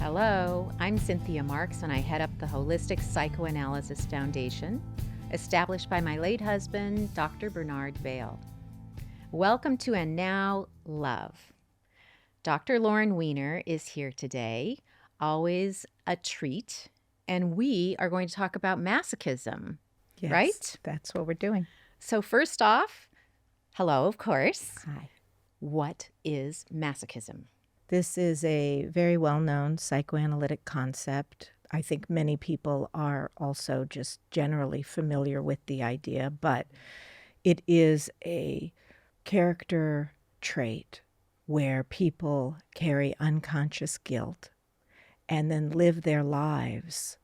Hello, I'm Cynthia Marks, and I head up the Holistic Psychoanalysis Foundation, established by my late husband, Dr. Bernard Vail. Welcome to And Now Love. Dr. Loren Weiner is here today, always a treat, and we are going to talk about masochism, Yes, right? That's what we're doing. So first off, hello, of course. Hi. What is masochism? This is a very well-known psychoanalytic concept. I think many people are also just generally familiar with the idea, but it is a character trait where people carry unconscious guilt and then live their lives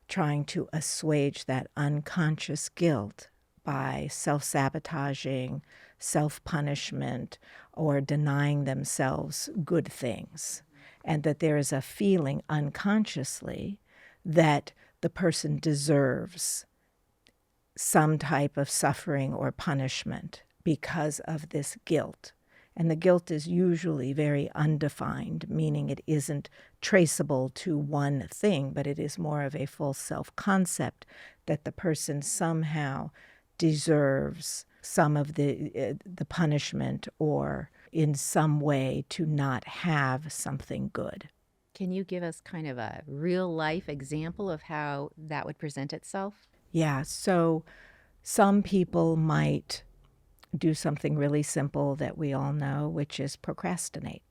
trying to assuage that unconscious guilt by self-sabotaging, self-punishment, or denying themselves good things. And that there is a feeling unconsciously that the person deserves some type of suffering or punishment because of this guilt. And the guilt is usually very undefined, meaning it isn't traceable to one thing, but it is more of a full self-concept that the person somehow deserves some of the punishment or in some way to not have something good. Can you give us kind of a real-life example of how that would present itself? Yeah, so some people might do something really simple that we all know, which is procrastinate.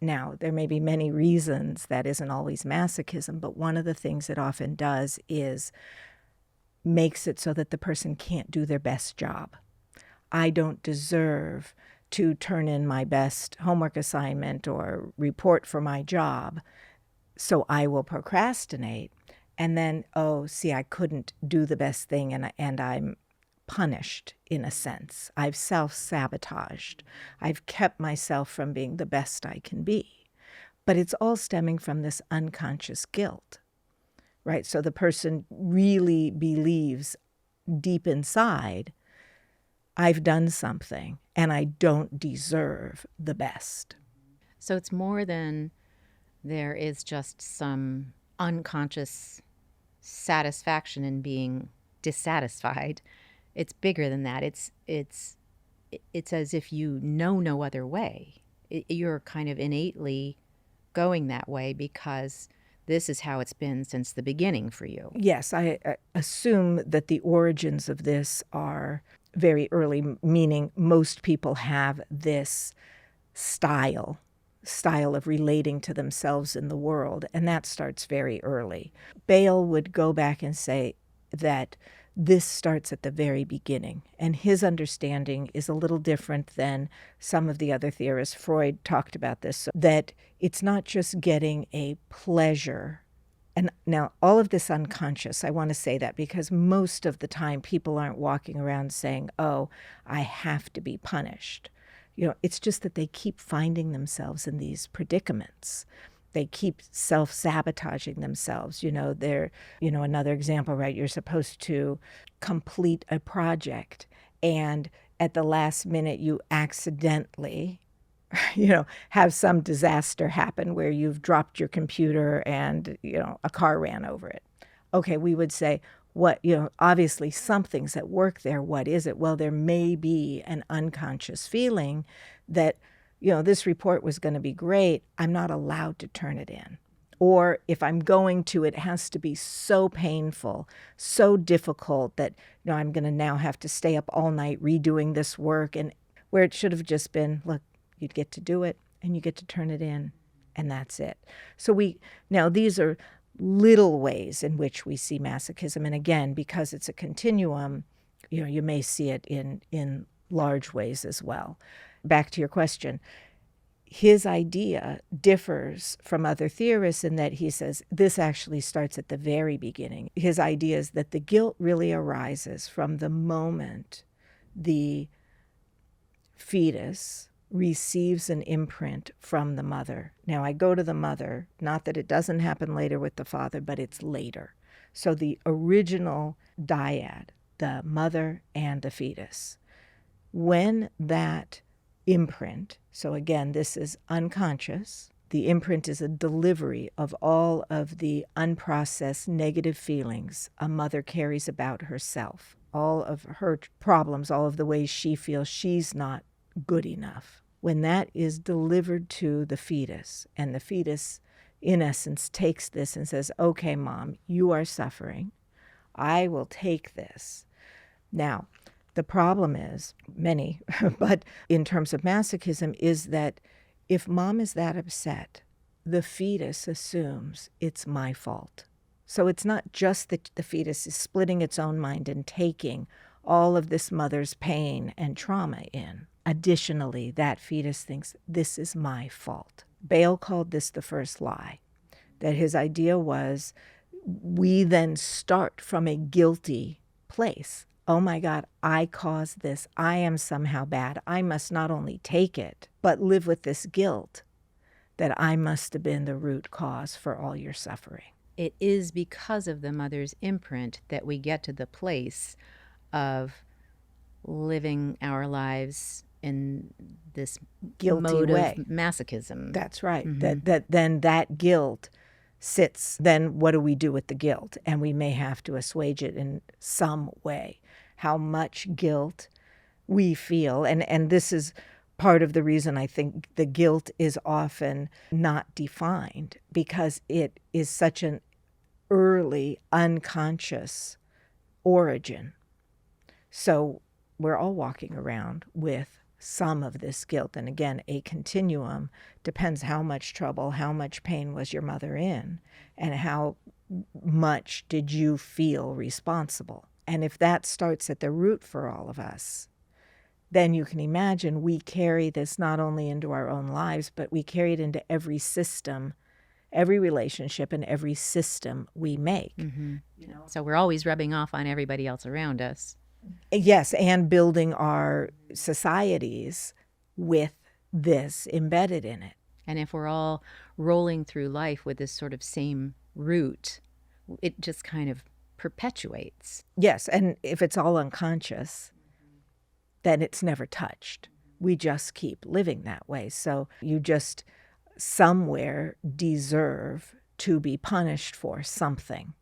Now, there may be many reasons that isn't always masochism, but one of the things it often does is makes it so that the person can't do their best job. I don't deserve to turn in my best homework assignment or report for my job, so I will procrastinate. And then, I couldn't do the best thing, and I'm punished in a sense. I've self-sabotaged. I've kept myself from being the best I can be. But it's all stemming from this unconscious guilt, right? So the person really believes deep inside, I've done something and I don't deserve the best. So it's more than there is just some unconscious satisfaction in being dissatisfied. It's bigger than that. It's as if you know no other way. You're kind of innately going that way because this is how it's been since the beginning for you. Yes, I assume that the origins of this are very early, meaning most people have this style of relating to themselves in the world, and that starts very early. Bale would go back and say that this starts at the very beginning, and his understanding is a little different than some of the other theorists. Freud talked about this, so that it's not just getting a pleasure. And now all of this unconscious, I want to say that because most of the time people aren't walking around saying, I have to be punished. It's just that they keep finding themselves in these predicaments. They keep self-sabotaging themselves. They're, another example, right? You're supposed to complete a project, and at the last minute you accidentally, have some disaster happen where you've dropped your computer and, a car ran over it. Okay, we would say, obviously something's at work there. What is it? Well, there may be an unconscious feeling that, this report was going to be great. I'm not allowed to turn it in. Or if I'm going to, it has to be so painful, so difficult that, I'm going to now have to stay up all night redoing this work, and where it should have just been, look, you'd get to do it and you get to turn it in, and that's it. So now these are little ways in which we see masochism. And again, because it's a continuum, you may see it in large ways as well. Back to your question, his idea differs from other theorists in that he says this actually starts at the very beginning. His idea is that the guilt really arises from the moment the fetus receives an imprint from the mother. Now, I go to the mother, not that it doesn't happen later with the father, but it's later. So the original dyad, the mother and the fetus, when that imprint, so again, this is unconscious, The imprint is a delivery of all of the unprocessed negative feelings a mother carries about herself, all of her problems, all of the ways she feels she's not good enough. When that is delivered to the fetus, and the fetus, in essence, takes this and says, okay, Mom, you are suffering. I will take this. Now, the problem is, many, but in terms of masochism, is that if Mom is that upset, the fetus assumes it's my fault. So it's not just that the fetus is splitting its own mind and taking all of this mother's pain and trauma in. Additionally, that fetus thinks, this is my fault. Bale called this the first lie, that his idea was we then start from a guilty place. Oh my God, I caused this. I am somehow bad. I must not only take it, but live with this guilt that I must have been the root cause for all your suffering. It is because of the mother's imprint that we get to the place of living our lives in this Guilty mode way. of masochism. That's right. Then that guilt sits, then what do we do with the guilt? And we may have to assuage it in some way. How much guilt we feel, and this is part of the reason I think the guilt is often not defined, because it is such an early unconscious origin. So we're all walking around with some of this guilt. And again, a continuum depends how much trouble, how much pain was your mother in, and how much did you feel responsible. And if that starts at the root for all of us, then you can imagine we carry this not only into our own lives, but we carry it into every system, every relationship, and every system we make. So we're always rubbing off on everybody else around us. Yes, and building our societies with this embedded in it. And if we're all rolling through life with this sort of same root, it just kind of perpetuates. Yes, and if it's all unconscious, then it's never touched. We just keep living that way. So you just somewhere deserve to be punished for something.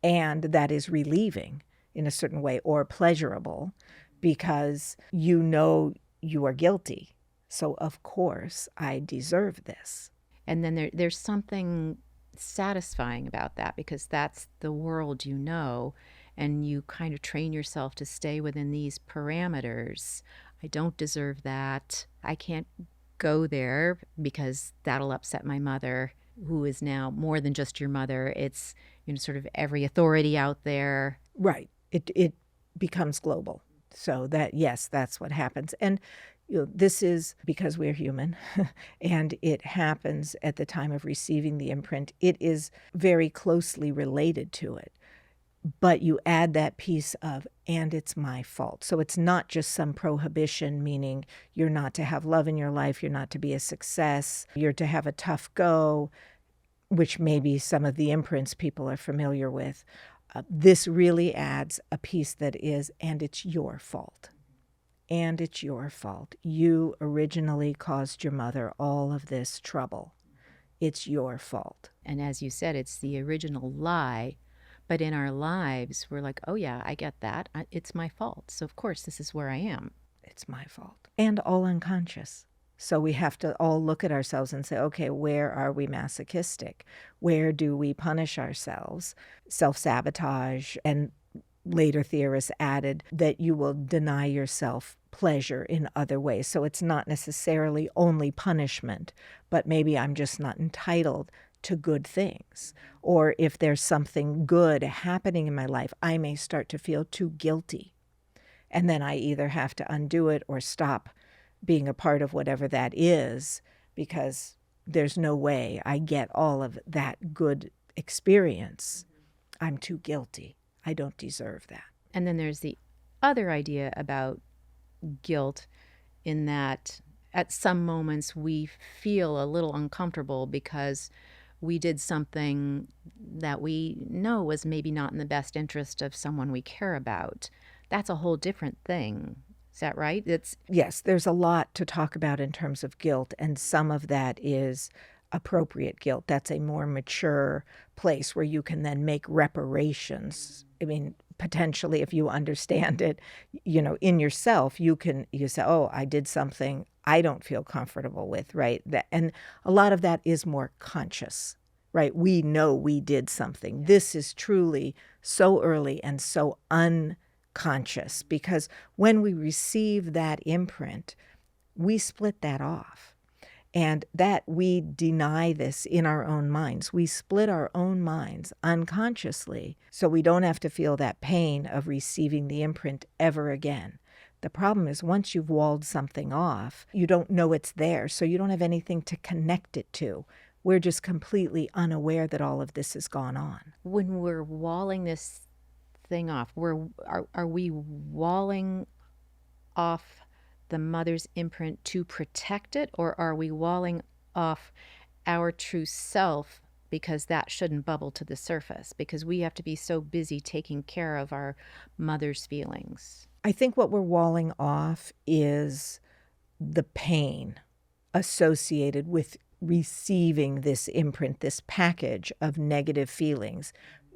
And that is relieving in a certain way, or pleasurable, because you know you are guilty. So of course I deserve this. And then there's something satisfying about that, because that's the world you know, and you kind of train yourself to stay within these parameters. I don't deserve that. I can't go there because that'll upset my mother, who is now more than just your mother. It's, sort of every authority out there. Right. It becomes global. So that, yes, that's what happens. And this is because we're human, and it happens at the time of receiving the imprint. It is very closely related to it. But you add that piece of, and it's my fault. So it's not just some prohibition, meaning you're not to have love in your life, you're not to be a success, you're to have a tough go, which maybe some of the imprints people are familiar with. This really adds a piece that is, and it's your fault. And it's your fault. You originally caused your mother all of this trouble. It's your fault. And as you said, it's the original lie. But in our lives, we're like, oh yeah, I get that. It's my fault. So of course, this is where I am. It's my fault. And all unconscious. So we have to all look at ourselves and say, okay, where are we masochistic? Where do we punish ourselves? Self-sabotage. And later theorists added that you will deny yourself pleasure in other ways. So it's not necessarily only punishment, but maybe I'm just not entitled to good things. Or if there's something good happening in my life, I may start to feel too guilty. And then I either have to undo it or stop being a part of whatever that is, because there's no way I get all of that good experience. I'm too guilty. I don't deserve that. And then there's the other idea about guilt, in that at some moments we feel a little uncomfortable because we did something that we know was maybe not in the best interest of someone we care about. That's a whole different thing. Is that right? It's Yes, there's a lot to talk about in terms of guilt, and some of that is appropriate guilt. That's a more mature place where you can then make reparations. I mean, potentially, if you understand it, in yourself, you say, oh, I did something I don't feel comfortable with, right? And a lot of that is more conscious, right? We know we did something. This is truly so early and so unconscious, because when we receive that imprint, we split that off. And that we deny this in our own minds. We split our own minds unconsciously so we don't have to feel that pain of receiving the imprint ever again. The problem is once you've walled something off, you don't know it's there, so you don't have anything to connect it to. We're just completely unaware that all of this has gone on. when we're walling this thing off, are we walling off the mother's imprint to protect it, or are we walling off our true self because that shouldn't bubble to the surface because we have to be so busy taking care of our mother's feelings? I think what we're walling off is the pain associated with receiving this imprint, this package of negative feelings.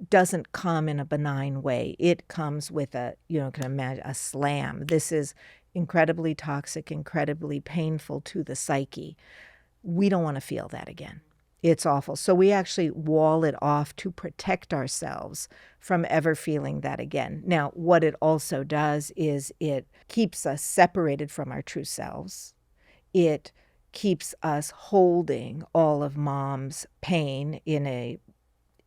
Doesn't come in a benign way. It comes with can imagine a slam. This is incredibly toxic, incredibly painful to the psyche. We don't want to feel that again. It's awful. So we actually wall it off to protect ourselves from ever feeling that again. Now, what it also does is it keeps us separated from our true selves. It keeps us holding all of mom's pain in an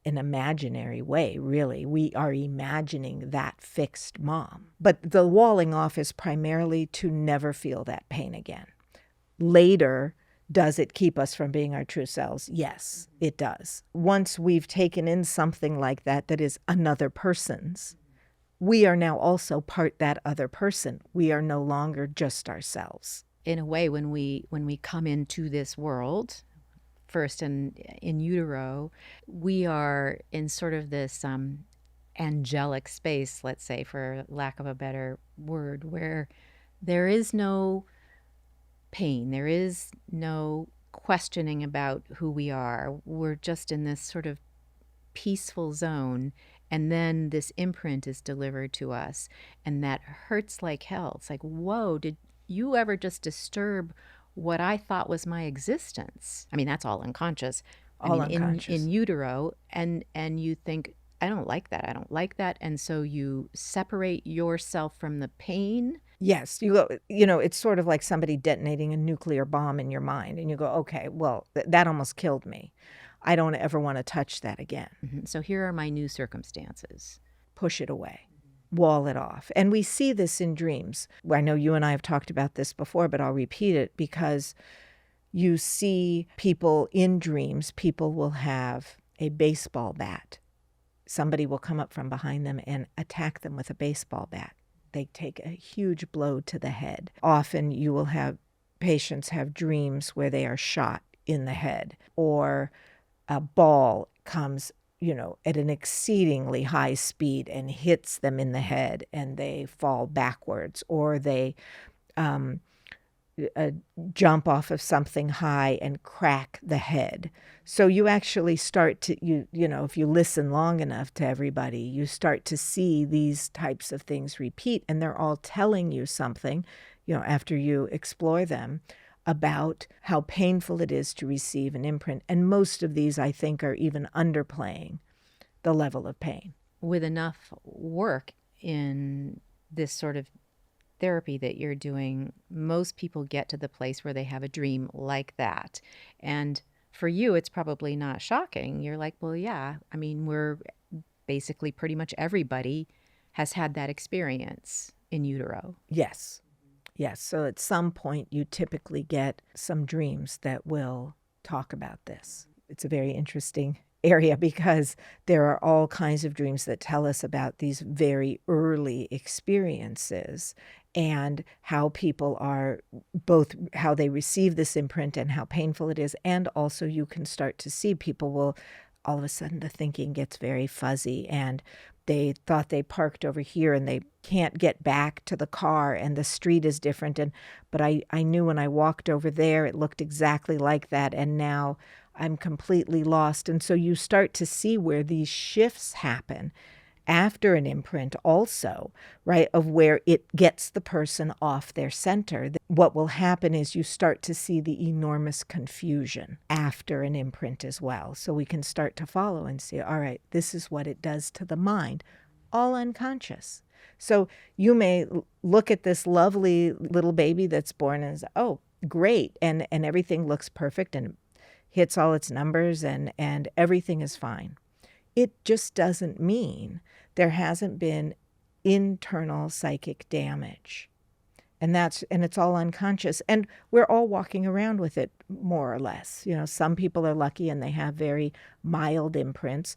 imaginary way, really. We are imagining that fixed mom. But the walling off is primarily to never feel that pain again. Later, does it keep us from being our true selves? Yes, it does. Once we've taken in something like that is another person's, we are now also part that other person. We are no longer just ourselves. In a way, when we come into this world, first in utero, we are in sort of this angelic space, let's say, for lack of a better word, where there is no pain, there is no questioning about who we are. We're just in this sort of peaceful zone, and then this imprint is delivered to us, and that hurts like hell. It's like, whoa, did you ever just disturb what I thought was my existence? I mean, that's all unconscious. Unconscious. In utero, and you think, I don't like that. I don't like that. And so you separate yourself from the pain. Yes, you go, it's sort of like somebody detonating a nuclear bomb in your mind, and you go, okay, well, that almost killed me. I don't ever want to touch that again. Mm-hmm. So here are my new circumstances. Push it away. Wall it off. And we see this in dreams. I know you and I have talked about this before, but I'll repeat it because you see people in dreams, people will have a baseball bat. Somebody will come up from behind them and attack them with a baseball bat. They take a huge blow to the head. Often you will have patients have dreams where they are shot in the head, or a ball comes at an exceedingly high speed and hits them in the head and they fall backwards, or they jump off of something high and crack the head. So you actually start to, if you listen long enough to everybody, you start to see these types of things repeat, and they're all telling you something, after you explore them, about how painful it is to receive an imprint. And most of these, I think, are even underplaying the level of pain. With enough work in this sort of therapy that you're doing, most people get to the place where they have a dream like that. And for you, it's probably not shocking. You're like, well, yeah, I mean, we're basically pretty much everybody has had that experience in utero. Yes. Yes. So at some point, you typically get some dreams that will talk about this. It's a very interesting area because there are all kinds of dreams that tell us about these very early experiences and how people are, both how they receive this imprint and how painful it is. And also you can start to see people will, all of a sudden the thinking gets very fuzzy and they thought they parked over here and they can't get back to the car and the street is different. But I knew when I walked over there, it looked exactly like that. And now I'm completely lost. And so you start to see where these shifts happen after an imprint also, right, of where it gets the person off their center. What will happen is you start to see the enormous confusion after an imprint as well. So we can start to follow and see, all right, this is what it does to the mind, all unconscious. So you may look at this lovely little baby that's born and say, oh, great, and everything looks perfect and hits all its numbers and everything is fine. It just doesn't mean there hasn't been internal psychic damage. And it's all unconscious. And we're all walking around with it more or less. You know, some people are lucky and they have very mild imprints.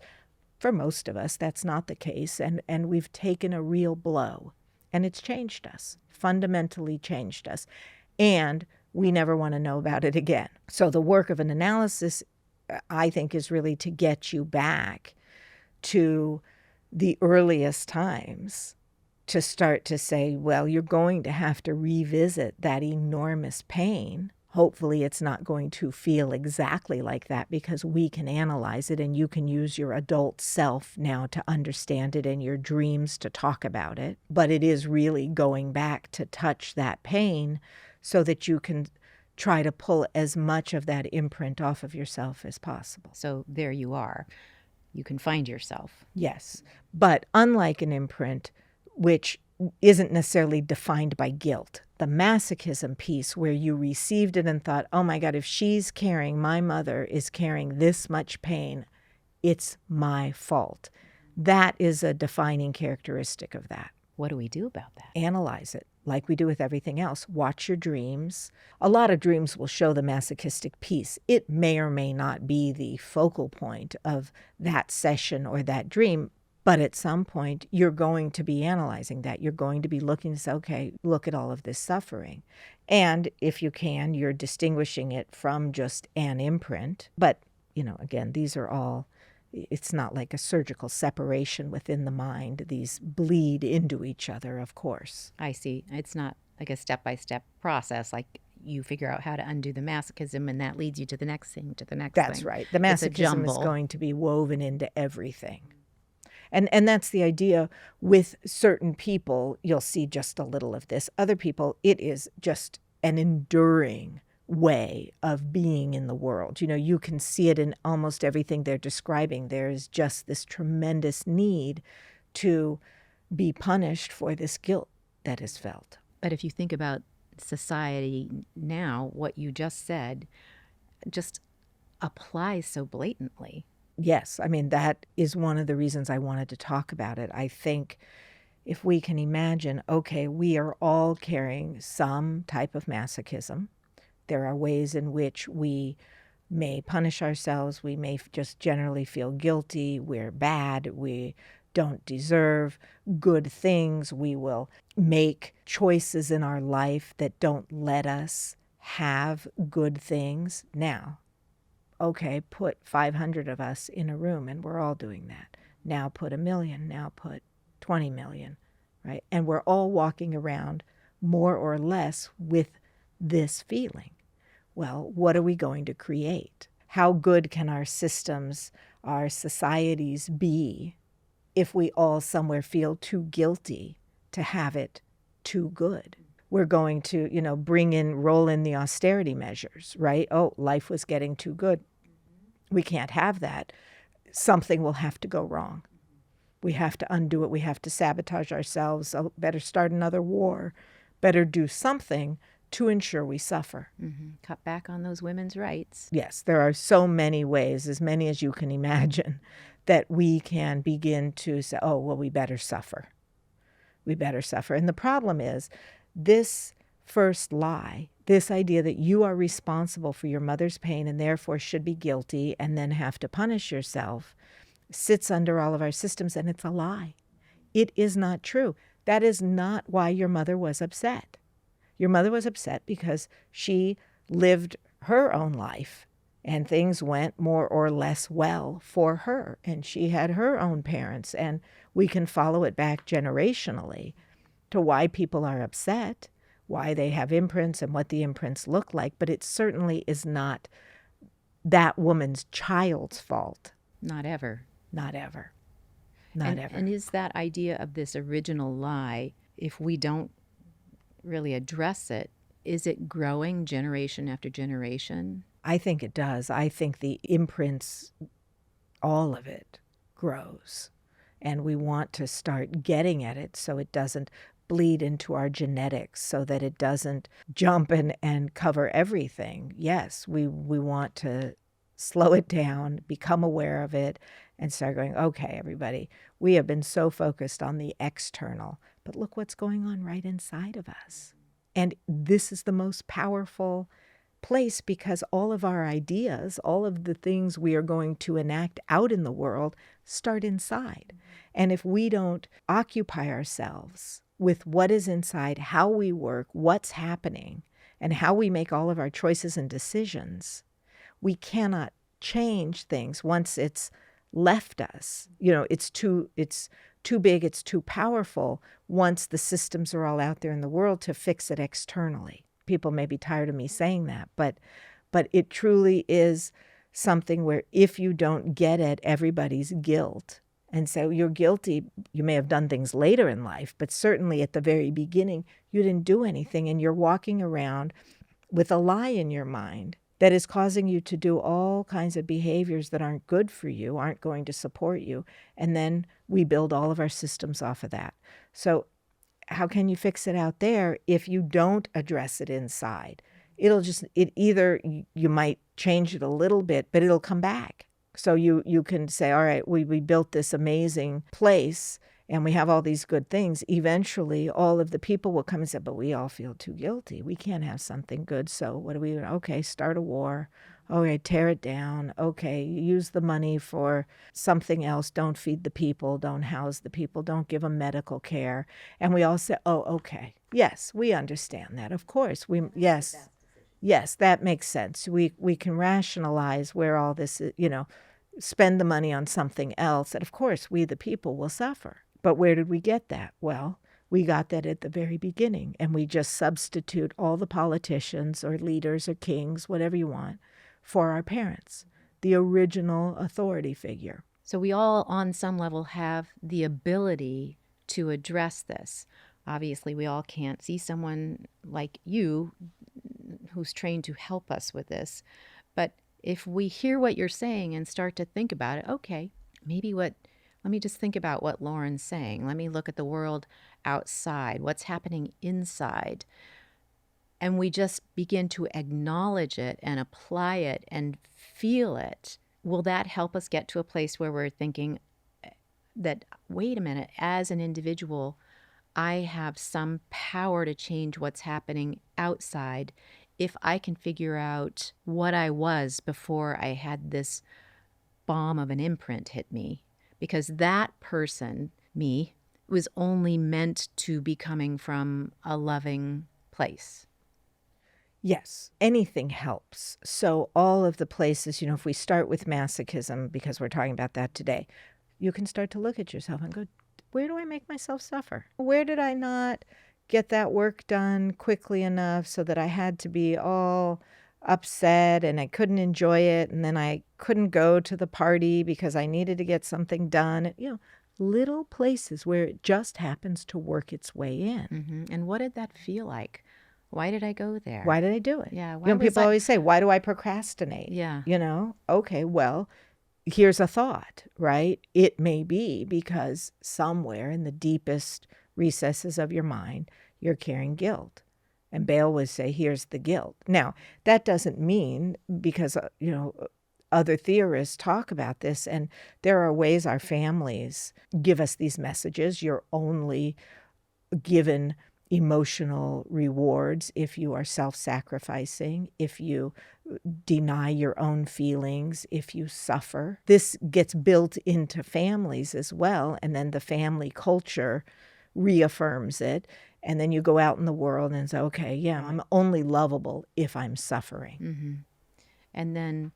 For most of us, that's not the case. And we've taken a real blow. And it's changed us, fundamentally changed us. And we never want to know about it again. So the work of an analysis, I think, is really to get you back to the earliest times, to start to say, well, you're going to have to revisit that enormous pain. Hopefully it's not going to feel exactly like that because we can analyze it and you can use your adult self now to understand it and your dreams to talk about it. But it is really going back to touch that pain so that you can try to pull as much of that imprint off of yourself as possible. So there you are. You can find yourself. Yes. But unlike an imprint, which isn't necessarily defined by guilt, the masochism piece where you received it and thought, oh my God, if my mother is carrying this much pain, it's my fault. That is a defining characteristic of that. What do we do about that? Analyze it like we do with everything else. Watch your dreams. A lot of dreams will show the masochistic piece. It may or may not be the focal point of that session or that dream, but at some point you're going to be analyzing that. You're going to be looking to say, okay, look at all of this suffering. And if you can, you're distinguishing it from just an imprint. But, again, these are all, it's not like a surgical separation within the mind. These bleed into each other, of course. I see. It's not like a step-by-step process, like you figure out how to undo the masochism and that leads you to the next thing, to the next thing. That's right. The masochism is going to be woven into everything. And that's the idea. With certain people, you'll see just a little of this. Other people, it is just an enduring way of being in the world. You can see it in almost everything they're describing. There is just this tremendous need to be punished for this guilt that is felt. But if you think about society now, what you just said just applies so blatantly. Yes, that is one of the reasons I wanted to talk about it. I think if we can imagine, okay, we are all carrying some type of masochism. There are ways in which we may punish ourselves. We may just generally feel guilty. We're bad. We don't deserve good things. We will make choices in our life that don't let us have good things. Now, okay, put 500 of us in a room and we're all doing that. Now put 1 million, now put 20 million, right? And we're all walking around more or less with this feeling. Well, what are we going to create? How good can our systems, our societies be if we all somewhere feel too guilty to have it too good? We're going to, roll in the austerity measures, right? Oh, life was getting too good. We can't have that. Something will have to go wrong. We have to undo it. We have to sabotage ourselves. Oh, better start another war. Better do something to ensure we suffer. Mm-hmm. Cut back on those women's rights. Yes, there are so many ways, as many as you can imagine, that we can begin to say, oh, well, we better suffer. We better suffer. And the problem is this first lie, this idea that you are responsible for your mother's pain and therefore should be guilty and then have to punish yourself, sits under all of our systems, and it's a lie. It is not true. That is not why your mother was upset. Your mother was upset because she lived her own life and things went more or less well for her. And she had her own parents. And We can follow it back generationally to why people are upset, why they have imprints and what the imprints look like, but it certainly is not that woman's child's fault. Not ever. Not ever. Not ever. And is that idea of this original lie, if we don't really address it, is it growing generation after generation? I think it does. I think the imprints, all of it, grows. And we want to start getting at it so it doesn't bleed into our genetics, so that it doesn't jump and cover everything. Yes, we want to slow it down, become aware of it, and start going, okay, everybody, we have been so focused on the external, but look what's going on right inside of us. And this is the most powerful place, because all of our ideas, all of the things we are going to enact out in the world start inside. And if we don't occupy ourselves with what is inside, how we work, what's happening, and how we make all of our choices and decisions, we cannot change things once it's left us. It's too big, it's too powerful once the systems are all out there in the world to fix it externally. People may be tired of me saying that, but it truly is something where if you don't get at everybody's guilt, and so you're guilty, you may have done things later in life, but certainly at the very beginning, you didn't do anything, and you're walking around with a lie in your mind that is causing you to do all kinds of behaviors that aren't good for you, aren't going to support you, and then we build all of our systems off of that. So how can you fix it out there if you don't address it inside? Either you might change it a little bit, but it'll come back. So you can say, all right, we built this amazing place and we have all these good things. Eventually, all of the people will come and say, but we all feel too guilty. We can't have something good. So what do we do? Okay, start a war. Okay, tear it down. Okay, use the money for something else. Don't feed the people. Don't house the people. Don't give them medical care. And we all say, oh, okay. Yes, we understand that. Of course. Yes, that makes sense. We can rationalize where all this is, spend the money on something else. And of course, we the people will suffer. But where did we get that? Well, we got that at the very beginning. And we just substitute all the politicians or leaders or kings, whatever you want, for our parents, the original authority figure. So we all, on some level, have the ability to address this. Obviously, we all can't see someone like you who's trained to help us with this. But if we hear what you're saying and start to think about it, okay, let me just think about what Loren's saying. Let me look at the world outside, what's happening inside. And we just begin to acknowledge it and apply it and feel it. Will that help us get to a place where we're thinking that, wait a minute, as an individual, I have some power to change what's happening outside if I can figure out what I was before I had this bomb of an imprint hit me? Because that person, me, was only meant to be coming from a loving place. Yes, anything helps. So all of the places, if we start with masochism, because we're talking about that today, you can start to look at yourself and go, where do I make myself suffer? Where did I not get that work done quickly enough so that I had to be all upset and I couldn't enjoy it, and then I couldn't go to the party because I needed to get something done? Little places where it just happens to work its way in. Mm-hmm. And what did that feel like? Why did I go there? Why did I do it? Yeah. People always say, why do I procrastinate? Yeah. Okay, well, here's a thought, right? It may be because somewhere in the deepest recesses of your mind, you're carrying guilt. And Bale would say, here's the guilt. Now, that doesn't mean, because, other theorists talk about this, and there are ways our families give us these messages. You're only given emotional rewards if you are self-sacrificing, if you deny your own feelings, if you suffer. This gets built into families as well, and then the family culture reaffirms it. And then you go out in the world and say, okay, yeah, I'm only lovable if I'm suffering. Mm-hmm. And then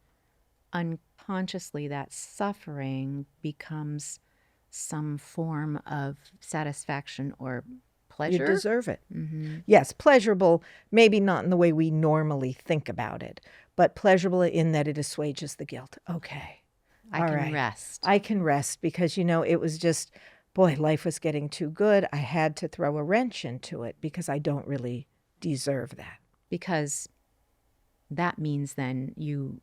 unconsciously that suffering becomes some form of satisfaction or You pleasure. deserve it. Yes, pleasurable, maybe not in the way we normally think about it, but pleasurable in that it assuages the guilt. Okay. I All can right. rest. I can rest because, it was just, boy, life was getting too good. I had to throw a wrench into it because I don't really deserve that. Because that means then you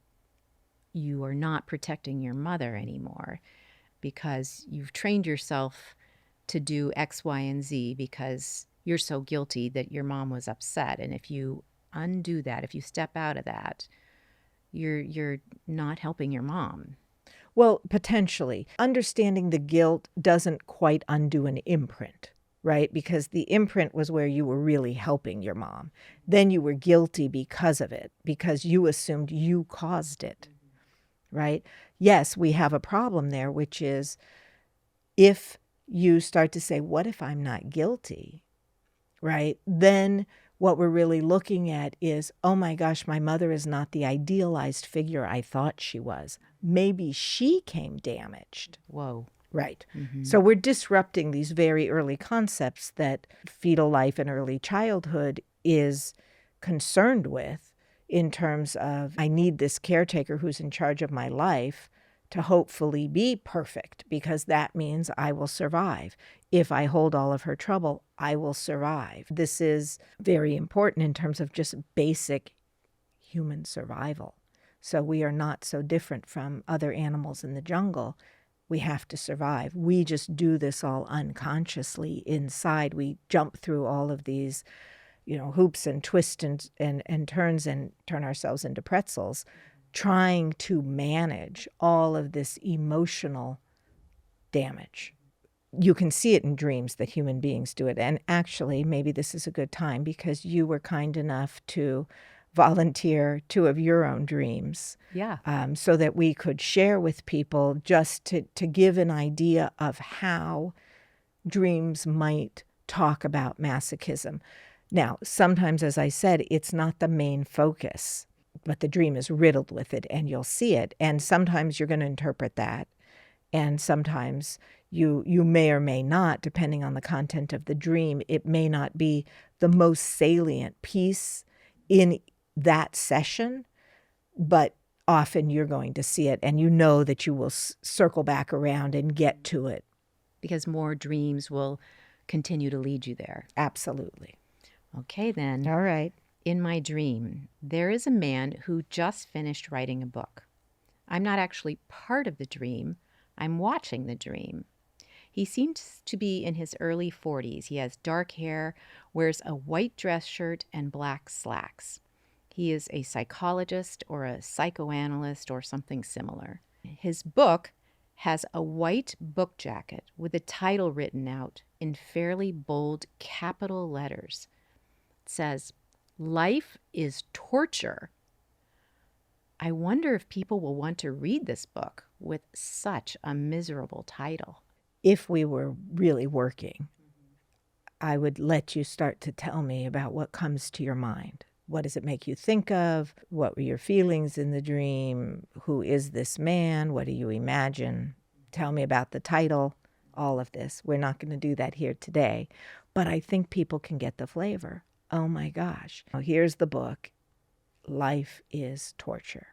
are not protecting your mother anymore, because you've trained yourself to do X, Y, and Z because you're so guilty that your mom was upset. And if you undo that, if you step out of that, you're not helping your mom. Well, potentially. Understanding the guilt doesn't quite undo an imprint, right? Because the imprint was where you were really helping your mom. Then you were guilty because of it, because you assumed you caused it, right? Yes, we have a problem there, which is if you start to say, what if I'm not guilty, right? Then what we're really looking at is, oh my gosh, my mother is not the idealized figure I thought she was. Maybe she came damaged. Whoa. Right. So we're disrupting these very early concepts that fetal life and early childhood is concerned with in terms of, I need this caretaker who's in charge of my life to hopefully be perfect, because that means I will survive. If I hold all of her trouble, I will survive. This is very important in terms of just basic human survival. So we are not so different from other animals in the jungle. We have to survive. We just do this all unconsciously inside. We jump through all of these, hoops and twists and turns and turn ourselves into pretzels, trying to manage all of this emotional damage. You can see it in dreams that human beings do it. And actually, maybe this is a good time because you were kind enough to volunteer 2 of your own dreams. Yeah. So that we could share with people, just to give an idea of how dreams might talk about masochism. Now, sometimes, as I said, it's not the main focus, but the dream is riddled with it and you'll see it. And sometimes you're going to interpret that. And sometimes you may or may not, depending on the content of the dream. It may not be the most salient piece in that session, but often you're going to see it and you know that you will circle back around and get to it. Because more dreams will continue to lead you there. Absolutely. Okay, then. All right. In my dream, there is a man who just finished writing a book. I'm not actually part of the dream. I'm watching the dream. He seems to be in his early 40s. He has dark hair, wears a white dress shirt and black slacks. He is a psychologist or a psychoanalyst or something similar. His book has a white book jacket with a title written out in fairly bold capital letters. It says, "Life is torture." I wonder if people will want to read this book with such a miserable title. If we were really working, I would let you start to tell me about what comes to your mind. What does it make you think of? What were your feelings in the dream? Who is this man? What do you imagine? Tell me about the title, all of this. We're not going to do that here today, but I think people can get the flavor. Oh my gosh. Here's the book. Life is torture.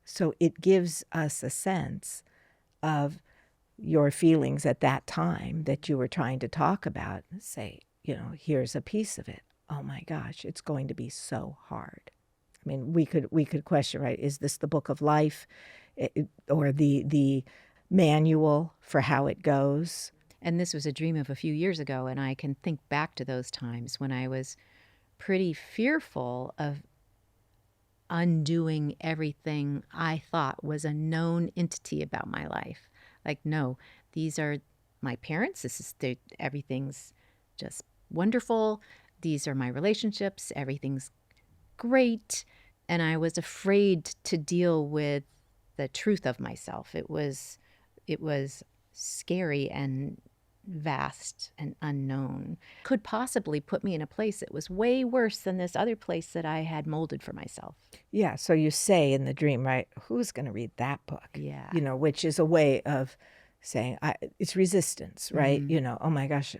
So it gives us a sense of your feelings at that time that you were trying to talk about. Say, here's a piece of it. Oh my gosh, it's going to be so hard. I mean, we could question, right? Is this the book of life, or the manual for how it goes? And this was a dream of a few years ago, and I can think back to those times when I was pretty fearful of undoing everything I thought was a known entity about my life. Like, no, these are my parents. Everything's just wonderful. These are my relationships. Everything's great. And I was afraid to deal with the truth of myself. It was scary and vast and unknown. Could possibly put me in a place that was way worse than this other place that I had molded for myself. Yeah, so you say in the dream, right, who's going to read that book? Yeah. Which is a way of saying, it's resistance, right? Oh my gosh,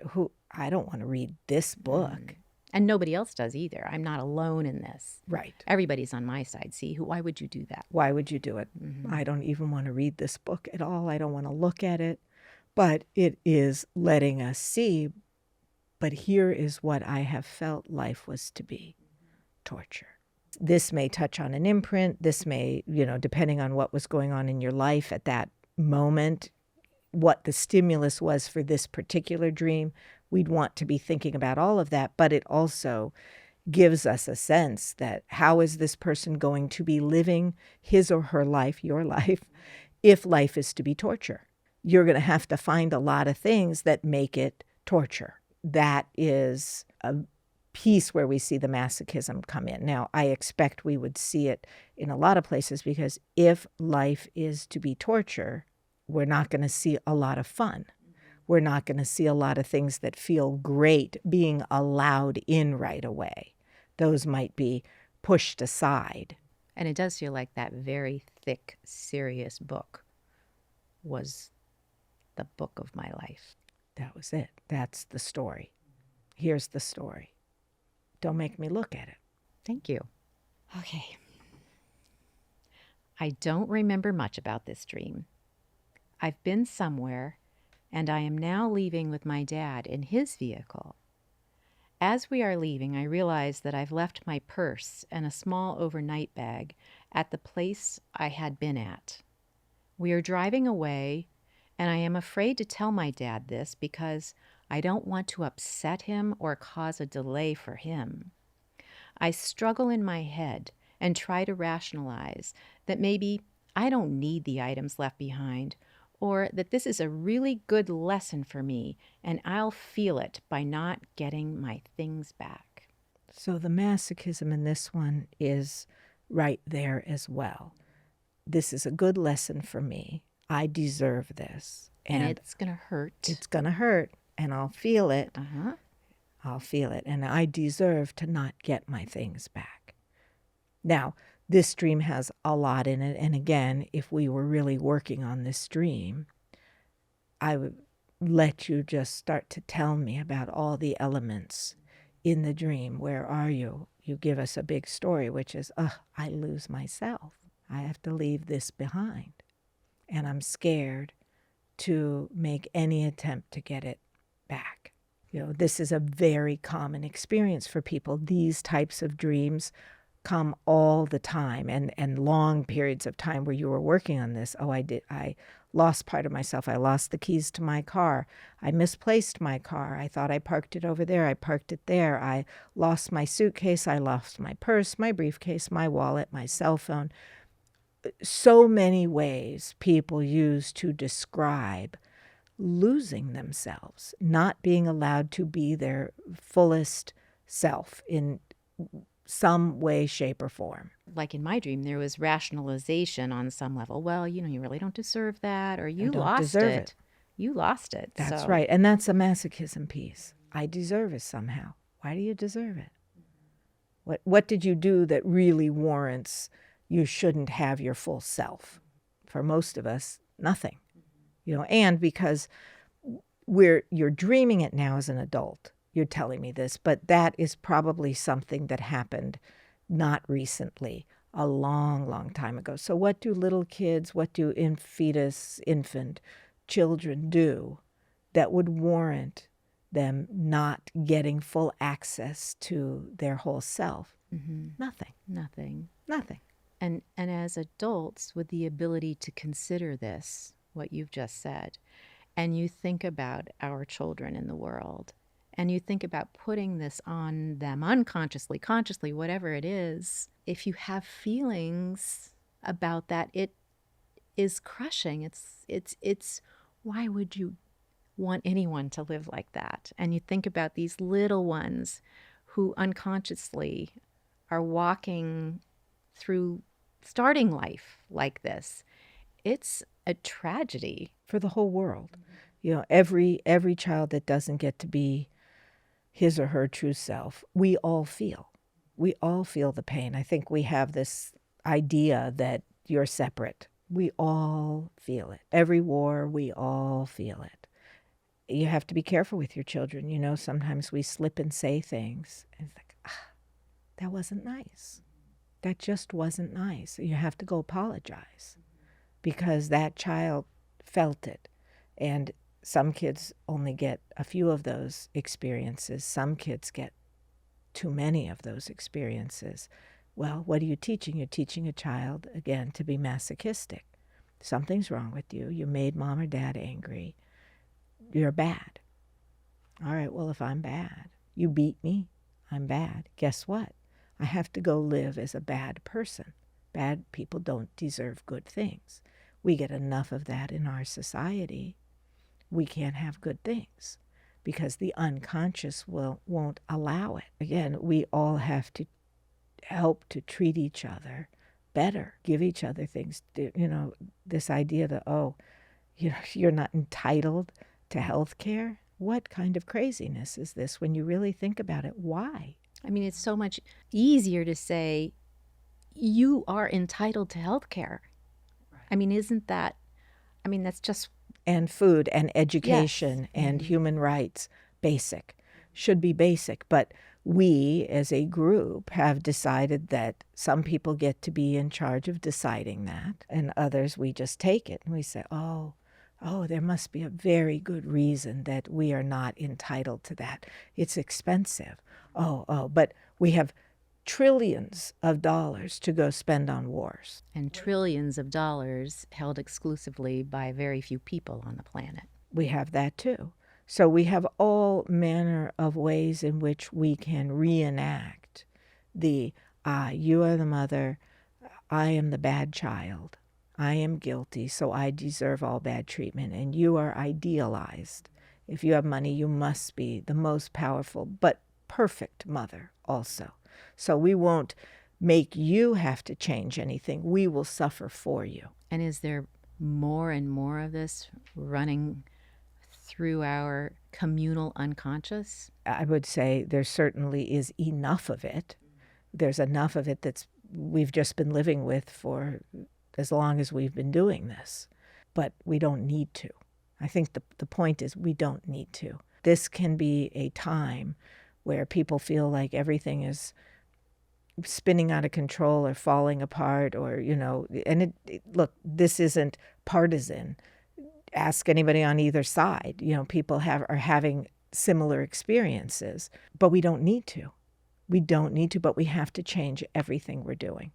I don't want to read this book. And nobody else does either. I'm not alone in this. Right. Everybody's on my side. See, why would you do that? Why would you do it? I don't even want to read this book at all. I don't want to look at it. But it is letting us see, but here is what I have felt life was to be: torture. This may touch on an imprint. This may, depending on what was going on in your life at that moment, what the stimulus was for this particular dream, we'd want to be thinking about all of that. But it also gives us a sense that how is this person going to be living his or her life, your life, if life is to be torture? You're going to have to find a lot of things that make it torture. That is a piece where we see the masochism come in. Now, I expect we would see it in a lot of places, because if life is to be torture, we're not going to see a lot of fun. We're not going to see a lot of things that feel great being allowed in right away. Those might be pushed aside. And it does feel like that very thick, serious book was the book of my life. That was it. That's the story. Here's the story. Don't make me look at it. Thank you. Okay. I don't remember much about this dream. I've been somewhere, and I am now leaving with my dad in his vehicle. As we are leaving, I realize that I've left my purse and a small overnight bag at the place I had been at. We are driving away, and I am afraid to tell my dad this because I don't want to upset him or cause a delay for him. I struggle in my head and try to rationalize that maybe I don't need the items left behind, or that this is a really good lesson for me and I'll feel it by not getting my things back. So the masochism in this one is right there as well. This is a good lesson for me. I deserve this. And it's going to hurt. It's going to hurt, and I'll feel it. Uh-huh. I'll feel it, and I deserve to not get my things back. Now, this dream has a lot in it, and again, if we were really working on this dream, I would let you just start to tell me about all the elements in the dream. Where are you? You give us a big story, which is, I lose myself. I have to leave this behind, and I'm scared to make any attempt to get it back. This is a very common experience for people. These types of dreams come all the time, and long periods of time where you were working on this. I lost part of myself. I lost the keys to my car. I misplaced my car. I thought I parked it over there. I parked it there. I lost my suitcase. I lost my purse, my briefcase, my wallet, my cell phone. So many ways people use to describe losing themselves, not being allowed to be their fullest self in some way, shape, or form. Like in my dream, there was rationalization on some level. Well, you really don't deserve that, or you lost it. You lost it. That's right. And that's a masochism piece. I deserve it somehow. Why do you deserve it? What did you do that really warrants you shouldn't have your full self? For most of us, nothing. And because you're dreaming it now as an adult, you're telling me this, but that is probably something that happened not recently, a long, long time ago. So what do little kids, what do infant children do that would warrant them not getting full access to their whole self? Mm-hmm. Nothing. And as adults, with the ability to consider this, what you've just said, and you think about our children in the world, and you think about putting this on them unconsciously, consciously, whatever it is, if you have feelings about that, it is crushing. It's why would you want anyone to live like that? And you think about these little ones who unconsciously are walking through starting life like this. It's a tragedy for the whole world. Every child that doesn't get to be his or her true self, we all feel the pain. I think we have this idea that you're separate We all feel it. Every war, we all feel it. You have to be careful with your children. You know, sometimes we slip and say things. And it's like, that wasn't nice. That just wasn't nice. You have to go apologize because that child felt it. And some kids only get a few of those experiences. Some kids get too many of those experiences. Well, what are you teaching? You're teaching a child, again, to be masochistic. Something's wrong with you. You made mom or dad angry. You're bad. All right, well, if I'm bad, you beat me, I'm bad. Guess what? I have to go live as a bad person. Bad people don't deserve good things. We get enough of that in our society. We can't have good things because the unconscious won't allow it. Again, we all have to help to treat each other better, give each other things. You know, this idea that, you're not entitled to health care. What kind of craziness is this when you really think about it? Why? I mean, it's so much easier to say you are entitled to health care. Right. I mean, isn't that, I mean, that's just. And food and education, yes. And human rights, basic, should be basic. But we as a group have decided that some people get to be in charge of deciding that, and others we just take it and we say, oh, there must be a very good reason that we are not entitled to that. It's expensive. But we have trillions of dollars to go spend on wars. And trillions of dollars held exclusively by very few people on the planet. We have that too. So we have all manner of ways in which we can reenact the, you are the mother, I am the bad child. I am guilty, so I deserve all bad treatment, and you are idealized. If you have money, you must be the most powerful, but perfect mother also. So we won't make you have to change anything. We will suffer for you. And is there more and more of this running through our communal unconscious? I would say there certainly is enough of it. There's enough of it we've just been living with for as long as we've been doing this. But we don't need to. I think the point is we don't need to. This can be a time where people feel like everything is spinning out of control or falling apart or, and look, this isn't partisan. Ask anybody on either side. People are having similar experiences, but we don't need to. We don't need to, but we have to change everything we're doing.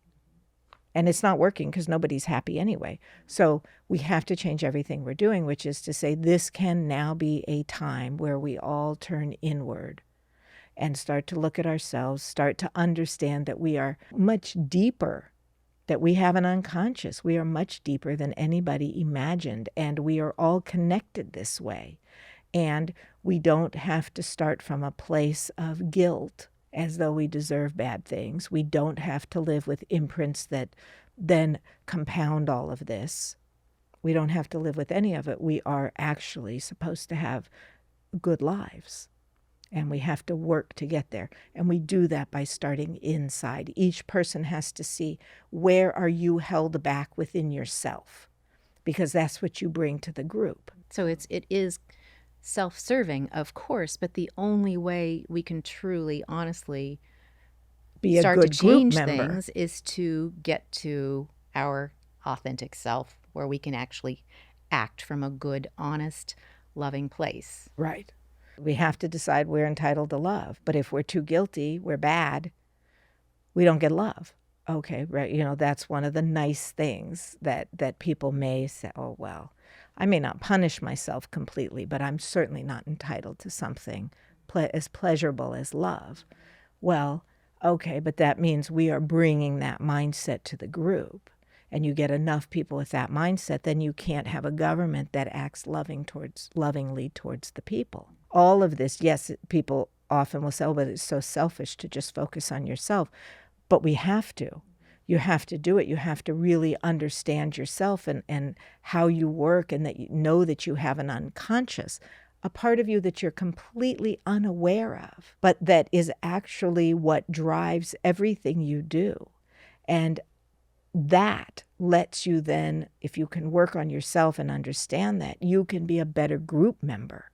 And it's not working because nobody's happy anyway. So we have to change everything we're doing, which is to say this can now be a time where we all turn inward and start to look at ourselves, start to understand that we are much deeper, that we have an unconscious. We are much deeper than anybody imagined, and we are all connected this way. And we don't have to start from a place of guilt as though we deserve bad things. We don't have to live with imprints that then compound all of this. We don't have to live with any of it. We are actually supposed to have good lives. And we have to work to get there. And we do that by starting inside. Each person has to see, where are you held back within yourself? Because that's what you bring to the group. So it is self-serving, of course, but the only way we can truly, honestly start to change things is to get to our authentic self, where we can actually act from a good, honest, loving place. Right. We have to decide we're entitled to love. But if we're too guilty, we're bad, we don't get love. Okay, right. That's one of the nice things that people may say, oh, well, I may not punish myself completely, but I'm certainly not entitled to something as pleasurable as love. Well, okay, but that means we are bringing that mindset to the group. And you get enough people with that mindset, then you can't have a government that acts lovingly towards the people. All of this, yes, people often will say, oh, but it's so selfish to just focus on yourself. But we have to. You have to do it. You have to really understand yourself and how you work, and that you know that you have an unconscious, a part of you that you're completely unaware of, but that is actually what drives everything you do. And that lets you then, if you can work on yourself and understand that, you can be a better group member.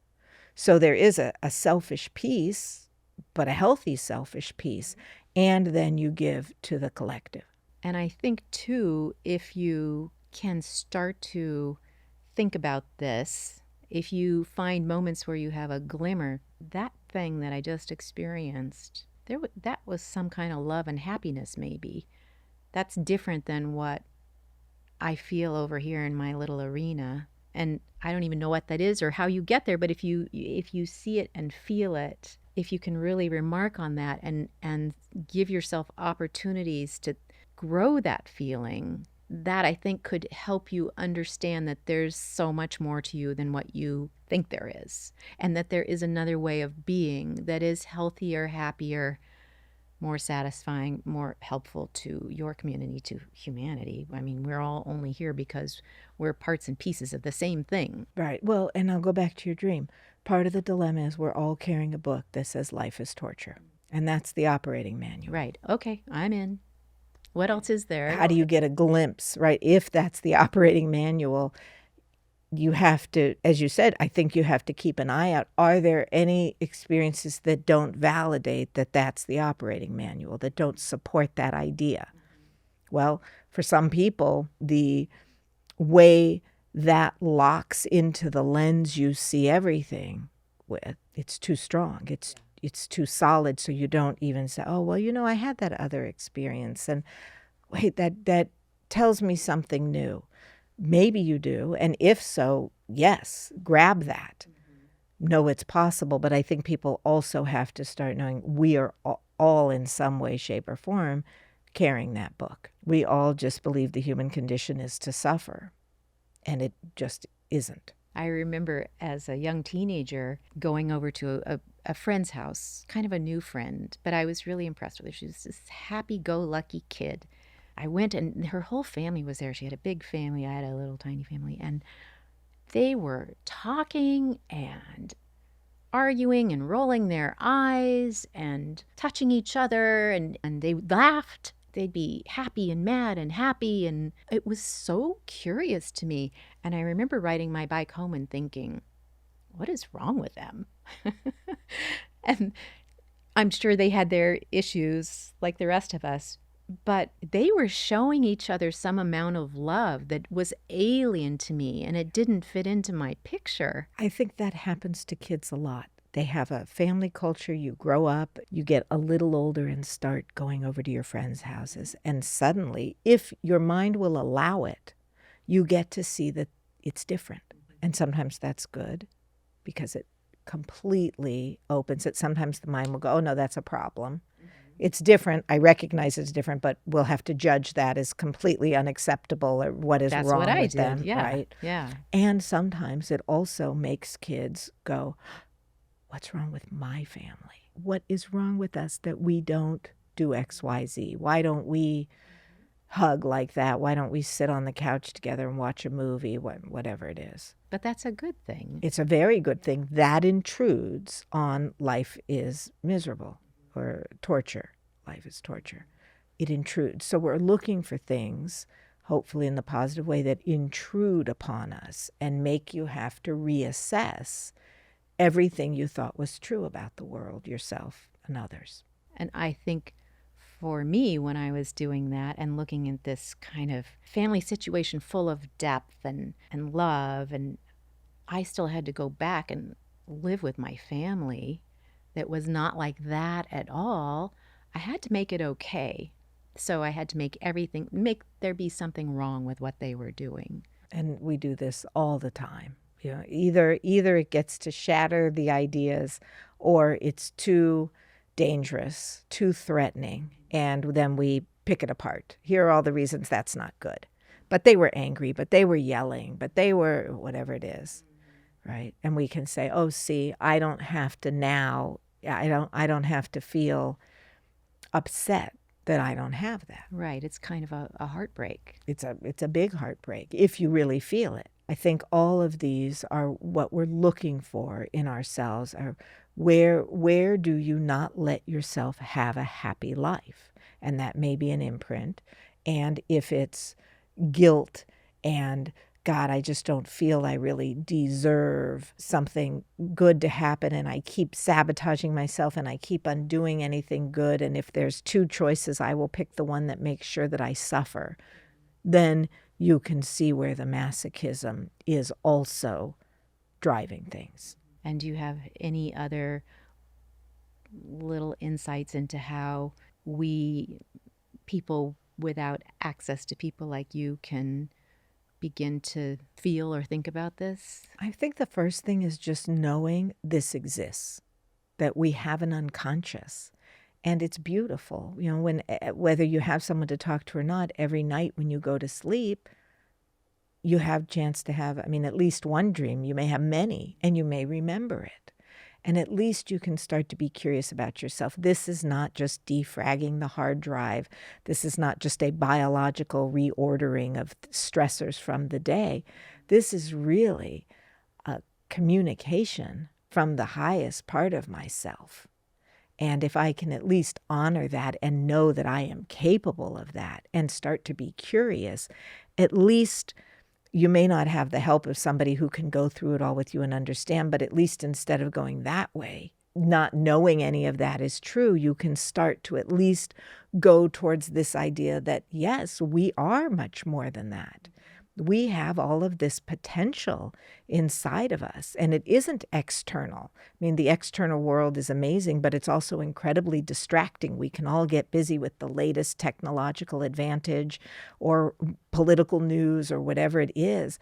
So there is a selfish piece, but a healthy selfish piece, and then you give to the collective. And I think, too, if you can start to think about this, if you find moments where you have a glimmer, that thing that I just experienced, that was some kind of love and happiness maybe. That's different than what I feel over here in my little arena. And I don't even know what that is or how you get there, but if you see it and feel it, if you can really remark on that and give yourself opportunities to grow that feeling, that I think could help you understand that there's so much more to you than what you think there is, and that there is another way of being that is healthier, happier, more satisfying, more helpful to your community, to humanity. I mean, we're all only here because we're parts and pieces of the same thing. Right. Well, and I'll go back to your dream. Part of the dilemma is we're all carrying a book that says life is torture. And that's the operating manual. Right. Okay, I'm in. What else is there? How do you get a glimpse, right? If that's the operating manual, you have to, as you said, I think you have to keep an eye out. Are there any experiences that don't validate that that's the operating manual, that don't support that idea? Well, for some people, the way that locks into the lens you see everything with, it's too strong. It's too solid, so you don't even say, oh, well, I had that other experience. And wait, that tells me something new. Maybe you do. And if so, yes, grab that. Know it's possible. But I think people also have to start knowing we are all in some way, shape, or form carrying that book. We all just believe the human condition is to suffer. And it just isn't. I remember as a young teenager going over to a friend's house, kind of a new friend, but I was really impressed with her. She was this happy-go-lucky kid. I went and her whole family was there. She had a big family. I had a little tiny family. And they were talking and arguing and rolling their eyes and touching each other. And they laughed. They'd be happy and mad and happy. And it was so curious to me. And I remember riding my bike home and thinking, what is wrong with them? And I'm sure they had their issues like the rest of us, but they were showing each other some amount of love that was alien to me, and it didn't fit into my picture. I think that happens to kids a lot. They have a family culture. You grow up, you get a little older and start going over to your friends' houses. And suddenly, if your mind will allow it, you get to see that it's different. And sometimes that's good because it completely opens it. Sometimes the mind will go, oh, no, that's a problem. It's different. I recognize it's different, but we'll have to judge that as completely unacceptable or what is That's wrong what I with did. them, Yeah. right? Yeah. And sometimes it also makes kids go, what's wrong with my family? What is wrong with us that we don't do X, Y, Z? Why don't we hug like that? Why don't we sit on the couch together and watch a movie, whatever it is? But that's a good thing. It's a very good thing. That intrudes on life is miserable or torture. Life is torture. It intrudes. So we're looking for things, hopefully in the positive way, that intrude upon us and make you have to reassess everything you thought was true about the world, yourself, and others. And I think for me, when I was doing that and looking at this kind of family situation full of depth and love, and I still had to go back and live with my family that was not like that at all, I had to make it okay. So I had to make there be something wrong with what they were doing. And we do this all the time. Either it gets to shatter the ideas or it's too dangerous, too threatening, and then we pick it apart. Here are all the reasons that's not good. But they were angry, but they were yelling, but they were whatever it is, right? And we can say, oh, see, I don't have to now, I don't have to feel upset that I don't have that. Right. It's kind of a heartbreak. It's a big heartbreak if you really feel it. I think all of these are what we're looking for in ourselves. Are where do you not let yourself have a happy life? And that may be an imprint. And if it's guilt and God, I just don't feel I really deserve something good to happen, and I keep sabotaging myself and I keep undoing anything good. And if there's two choices, I will pick the one that makes sure that I suffer. Then you can see where the masochism is also driving things. And do you have any other little insights into how we, people without access to people like you, can begin to feel or think about this? I think the first thing is just knowing this exists, that we have an unconscious. And it's beautiful. You know, when whether you have someone to talk to or not, every night when you go to sleep, you have a chance to have, at least one dream. You may have many, and you may remember it. And at least you can start to be curious about yourself. This is not just defragging the hard drive. This is not just a biological reordering of stressors from the day. This is really a communication from the highest part of myself. And if I can at least honor that and know that I am capable of that and start to be curious, at least you may not have the help of somebody who can go through it all with you and understand, but at least instead of going that way, not knowing any of that is true, you can start to at least go towards this idea that, yes, we are much more than that. We have all of this potential inside of us, and it isn't external. The external world is amazing, but it's also incredibly distracting. We can all get busy with the latest technological advantage or political news or whatever it is.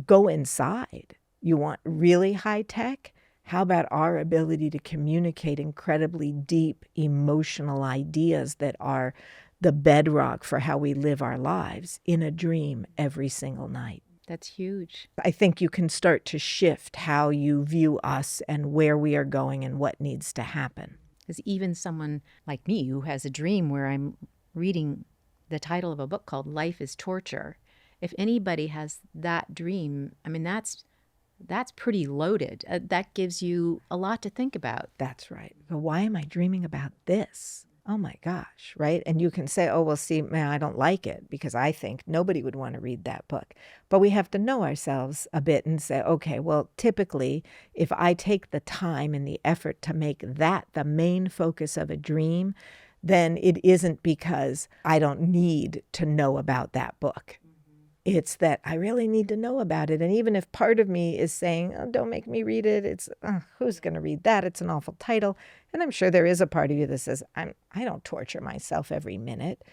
Go inside. You want really high tech? How about our ability to communicate incredibly deep emotional ideas that are the bedrock for how we live our lives in a dream every single night? That's huge. I think you can start to shift how you view us and where we are going and what needs to happen. Because even someone like me who has a dream where I'm reading the title of a book called Life is Torture, if anybody has that dream, that's pretty loaded. That gives you a lot to think about. That's right. But why am I dreaming about this? Oh my gosh, right? And you can say, oh, well, see, man, I don't like it because I think nobody would want to read that book. But we have to know ourselves a bit and say, okay, well, typically, if I take the time and the effort to make that the main focus of a dream, then it isn't because I don't need to know about that book. It's that I really need to know about it. And even if part of me is saying, oh, don't make me read it, it's, who's going to read that? It's an awful title. And I'm sure there is a part of you that says, I don't torture myself every minute.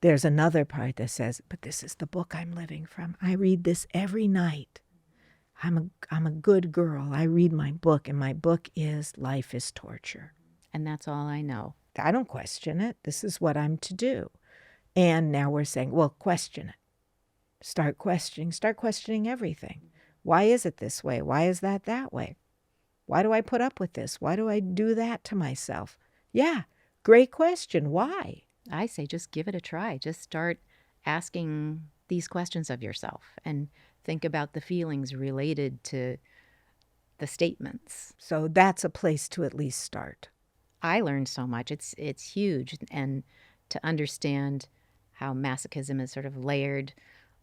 There's another part that says, but this is the book I'm living from. I read this every night. I'm a good girl. I read my book, and my book is Life is Torture. And that's all I know. I don't question it. This is what I'm to do. And now we're saying, well, question it. Start questioning everything. Why is it this way? Why is that way? Why do I put up with this? Why do I do that to myself? Yeah, great question. Why? I say just give it a try. Just start asking these questions of yourself and think about the feelings related to the statements. So that's a place to at least start. I learned so much. It's huge. And to understand how masochism is sort of layered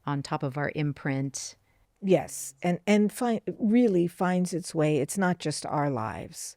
on top of our imprint. Yes, and really finds its way. It's not just our lives,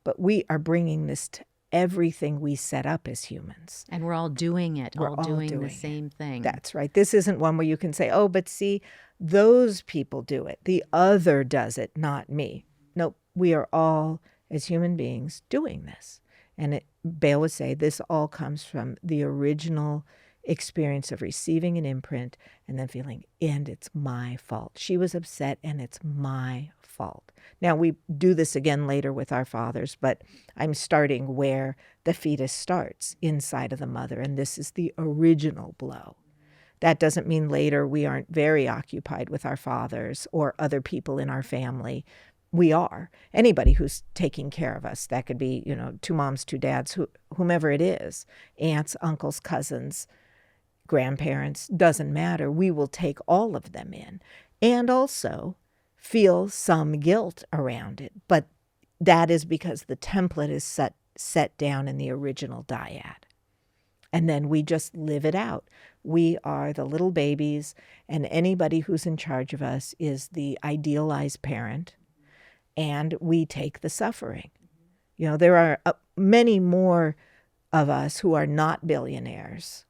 but we are bringing this to everything we set up as humans. And we're all doing it, all doing the same thing. That's right. This isn't one where you can say, oh, but see, those people do it. The other does it, not me. Nope, we are all, as human beings, doing this. And Bale would say this all comes from the original experience of receiving an imprint and then feeling, and it's my fault. She was upset and it's my fault. Now, we do this again later with our fathers, but I'm starting where the fetus starts, inside of the mother, and this is the original blow. That doesn't mean later we aren't very occupied with our fathers or other people in our family. We are. Anybody who's taking care of us. That could be, two moms, two dads, whomever it is, aunts, uncles, cousins, grandparents, doesn't matter. We will take all of them in and also feel some guilt around it. But that is because the template is set down in the original dyad. And then we just live it out. we are the little babies, and anybody who's in charge of us is the idealized parent, and we take the suffering. You know, there are many more of us who are not billionaires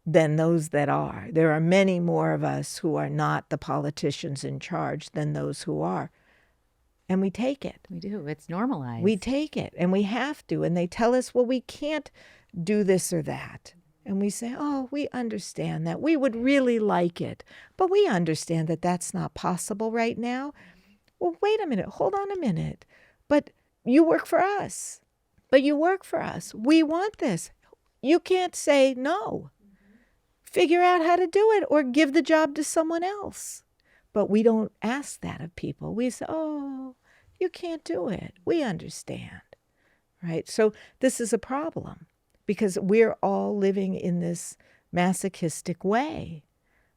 than those that are. There are many more of us who are not the politicians in charge than those who are. And we take it. We do. It's normalized. We take it, and we have to. And they tell us, well, we can't do this or that. And we say, oh, we understand that. We would really like it. But we understand that that's not possible right now. Well, wait a minute. Hold on a minute. But you work for us. But you work for us. We want this. You can't say no. Figure out how to do it or give the job to someone else. But we don't ask that of people. We say, oh, you can't do it. We understand, right? So this is a problem because we're all living in this masochistic way.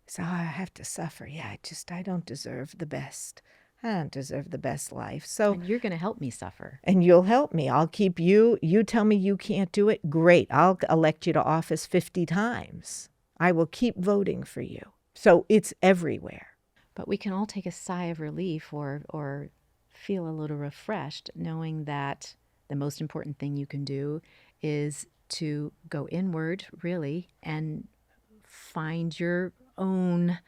So I have to suffer. Yeah, I don't deserve the best. I don't deserve the best life. So and you're going to help me suffer. And you'll help me. I'll keep you. You tell me you can't do it. Great. I'll elect you to office 50 times. I will keep voting for you. So it's everywhere. But we can all take a sigh of relief or feel a little refreshed knowing that the most important thing you can do is to go inward, really, and find your own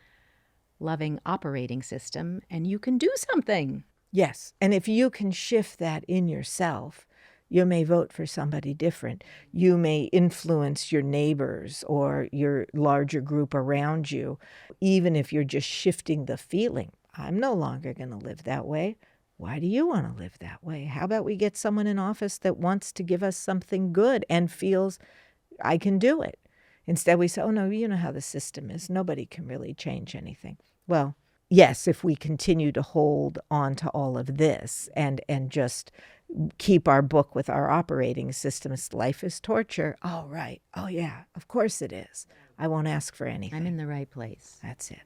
loving operating system, and you can do something. Yes. And if you can shift that in yourself, you may vote for somebody different. You may influence your neighbors or your larger group around you, even if you're just shifting the feeling. I'm no longer going to live that way. Why do you want to live that way? How about we get someone in office that wants to give us something good and feels I can do it? Instead, we say, oh, no, you know how the system is. Nobody can really change anything. Well, yes, if we continue to hold on to all of this and just keep our book with our operating systems, life is torture. Oh, right. Oh, yeah, of course it is. I won't ask for anything. I'm in the right place. That's it.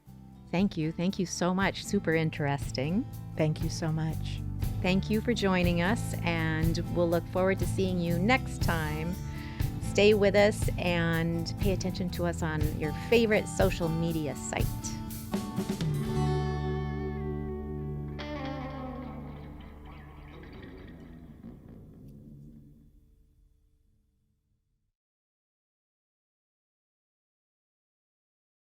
Thank you. Thank you so much. Super interesting. Thank you so much. Thank you for joining us, and we'll look forward to seeing you next time. Stay with us and pay attention to us on your favorite social media site.